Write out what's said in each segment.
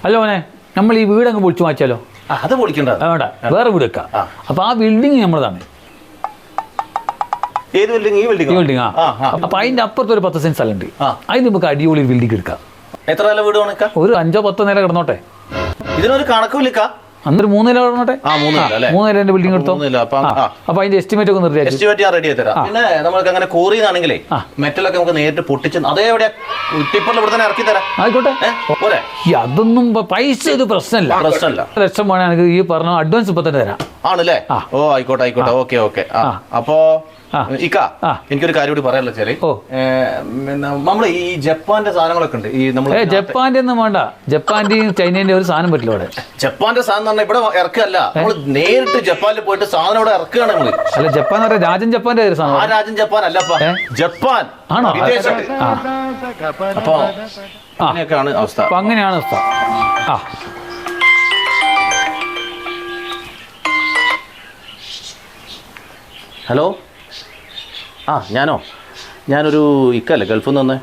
അല്ല മോനെ, നമ്മൾ ഈ വീട് അങ്ങ് പൊളിച്ചു മാറ്റിയാലോ? അത് പൊളിക്കണ്ട, വേണ്ട, വേറെ വീട് വെക്കാം. അപ്പൊ ആ ബിൽഡിങ് നമ്മളതാണ്. ഏത് ബിൽഡിംഗ്? ഈ ബിൽഡിംഗ്. ഈ ബിൽഡിംഗ്. അപ്പൊ അതിന്റെ അപ്പുറത്ത് ഒരു 10 സെന്റ് സ്ഥലമുണ്ട്. അതിന് നമുക്ക് അടിപൊളി ബിൽഡിംഗ് എടുക്കാം. എത്ര നില വീട് വേണക്കാ? ഒരു 5-10 നില കിടന്നോട്ടെ. ഇതിനൊരു കണക്കില്ല. അന്നൊരു 3 നില കിടന്നോട്ടെ. 3 നിലന്റെ ബിൽഡിംഗ് എടുത്തോ. അപ്പൊ അതിന്റെ എസ്റ്റിമേറ്റ് ഒക്കെ നിർത്തി. എസ്റ്റിമേറ്റ് ഞാൻ റെഡി ആയി തരാം. പിന്നെ നമുക്ക് അങ്ങനെ കോറിയാണെങ്കിലേ മെറ്റലൊക്കെ നമുക്ക് നേരിട്ട് പൊട്ടിച്ച് അതേ എവിടെയാ ടിപ്പറിൽ ഇവിടെ തന്നെ ഇറക്കി തരാം. ആയിക്കോട്ടെ. അതൊന്നും പൈസ ഒരു പ്രശ്നമല്ല. 1 ലക്ഷം വേണമെങ്കിൽ ഈ പറഞ്ഞ അഡ്വാൻസ് ഇപ്പൊ തന്നെ തരാം. ആണല്ലേ? ഓ ആയിക്കോട്ടെ ആയിക്കോട്ടെ. ഓക്കെ. അപ്പോ ഇക്ക, എനിക്കൊരു കാര്യം കൂടി പറയാനുള്ള വെച്ചാല്, നമ്മള് ഈ ജപ്പാന്റെ സാധനങ്ങളൊക്കെ ഉണ്ട്. ഈ നമ്മള് ജപ്പാന്റെ ഒന്നും വേണ്ട, ജപ്പാന്റെയും ചൈനേന്റെ ഒരു സാധനം പറ്റില്ല ഇവിടെ. ജപ്പാന്റെ സാധനം പറഞ്ഞാൽ ഇവിടെ ഇറക്കല്ല, നമ്മള് നേരിട്ട് ജപ്പാനിൽ പോയിട്ട് സാധനം ഇവിടെ ഇറക്കുകയാണ് നമ്മള്. അല്ല, ജപ്പാൻ എന്ന് പറയാം രാജൻ ജപ്പാന്റെ ഒരു സാധനം. ആ രാജൻ ജപ്പാൻ അല്ലപ്പാ, ജപ്പാൻ ആണോ? വിദേശത്ത്. അപ്പൊ അങ്ങനെയൊക്കെയാണ് അവസ്ഥ. അപ്പൊ അങ്ങനെയാണ് അവസ്ഥ. ഹലോ, ഞാനൊരു ഇക്കല്ലേ ഗൾഫിൽ നിന്ന് വന്നേ.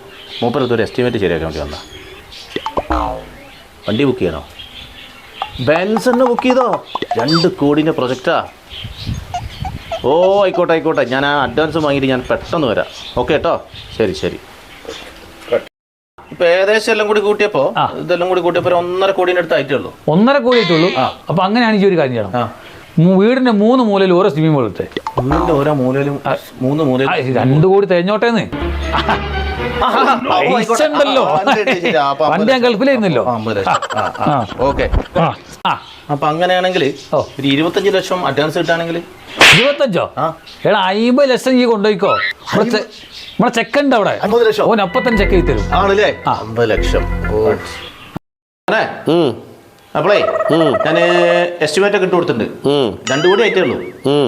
മൂപ്പരത്ത് ഒരു എസ്റ്റിമേറ്റ് ശരിയാക്കാൻ വേണ്ടി വന്നാ. വണ്ടി ബുക്ക് ചെയ്യണോ? ബെൻസന്നെ ബുക്ക് ചെയ്തോ? 2 കോടിൻ്റെ പ്രൊജക്റ്റാ. ഓ ആയിക്കോട്ടെ. ഞാൻ ആ അഡ്വാൻസ് വാങ്ങിയിട്ട് ഞാൻ പെട്ടെന്ന് വരാം. ഓക്കെ കേട്ടോ. ശരി. ഇപ്പൊ ഏകദേശം എല്ലാം കൂടി കൂട്ടിയപ്പോ ഇതെല്ലാം കൂടി കൂട്ടിയപ്പോ 1.5 കോടിൻ്റെ അടുത്ത് ആയിട്ടേ ഉള്ളൂ. 1.5 കോടി ആയിട്ടുള്ളൂ. അപ്പൊ അങ്ങനെയാണെങ്കിൽ ഒരു കാര്യം ചെയ്യണം. വീടിന്റെ 3 മൂലയിൽ ഓരോ സ്വിമ്മിംഗ് പൂൾ ഇട്ടേ. വീടിന്റെ ഓരോ മൂലയിലും 3 മൂലയിലും 2 കോടി തികഞ്ഞോട്ടേന്ന്. ണ്ടല്ലോ പണ്ട് ഞാൻ ഗൾഫിലായിരുന്നല്ലോ. ഓക്കെ. അപ്പൊ അങ്ങനെയാണെങ്കിൽ ഒരു 25 ലക്ഷം അഡ്വാൻസ് കിട്ടുകയാണെങ്കിൽ. 25? എടാ 50 ലക്ഷം ഈ കൊണ്ടുപോയിക്കോ. നമ്മളെ ചെക്ക് ഉണ്ട് അവിടെ. 50 ലക്ഷം ഓൻ അപ്പത്തന്നെ ചെക്ക് ചെയ്ത് തരും. ആണല്ലേ? 50 ലക്ഷം. അപ്പളേ ഞാൻ എസ്റ്റിമേറ്റ് ഒക്കെ ഇട്ട് കൊടുത്തിട്ടുണ്ട്. 2 കോടി ആയിട്ടേ ഉള്ളൂ.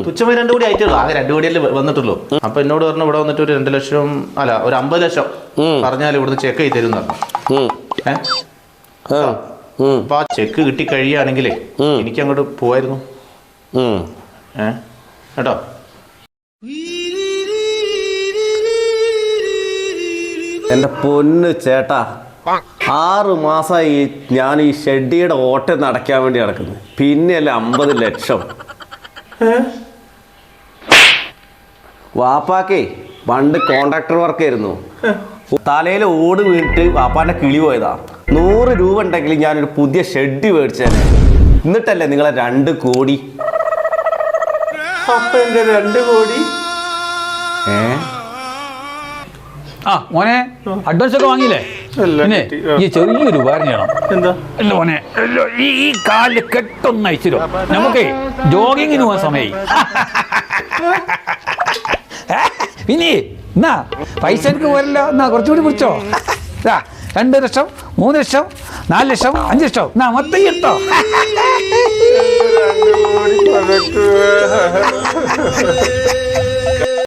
തുച്ഛമായി 2 കോടി ആയിട്ടേ ഉള്ളൂ. ആകെ 2 കോടിയല്ലേ വന്നിട്ടുള്ളൂ. അപ്പൊ എന്നോട് പറഞ്ഞു ഇവിടെ വന്നിട്ട് ഒരു 2 ലക്ഷം അല്ല ഒരു 50 ലക്ഷം പറഞ്ഞാൽ ഇവിടുന്ന് ചെക്ക് ചെയ്ത് തരും പറഞ്ഞു. അപ്പൊ ആ ചെക്ക് കിട്ടി കഴിയുകയാണെങ്കിലേ എനിക്ക് അങ്ങോട്ട് പോവായിരുന്നു. കേട്ടോ? എൻ്റെ പൊന്ന് ചേട്ടാ, 6 മാസമായി ഞാൻ ഈ ഷെഡിയുടെ ഓട്ടം നടക്കാൻ വേണ്ടി നടക്കുന്നു. പിന്നെയല്ല 50 ലക്ഷം. വാപ്പാക്കേ പണ്ട് കോൺട്രാക്ടർ വർക്കായിരുന്നു. തലയിൽ ഓട് വീണിട്ട് വാപ്പാൻ്റെ കിളി പോയതാ. 100 രൂപ ഉണ്ടെങ്കിൽ ഞാനൊരു പുതിയ ഷെഡ് മേടിച്ചേനെ. എന്നിട്ടല്ലേ നിങ്ങളെ 2 കോടി. അപ്പൊ എൻ്റെ 2 കോടി. മോനെ അഡ്വാൻസ് ഒക്കെ വാങ്ങിയില്ലേ? പിന്നെ ഈ ചെറിയൊരു ഉപകാരം ചെയ്യണം. എന്താ? അല്ല മോനെ, ഈ കാലില് കെട്ടൊന്ന് അയച്ചിരോ. നമുക്ക് ജോഗിങ്ങിന് പോകാൻ സമയമായി. പിന്നെ എന്നാ പൈസ എനിക്ക് പോരല്ല. എന്നാ കുറച്ചുകൂടി പിടിച്ചോ. 2 ലക്ഷം, 3 ലക്ഷം, 4 ലക്ഷം, 5 ലക്ഷം. എന്നാ മൊത്തം കിട്ടോ. $2 കോടി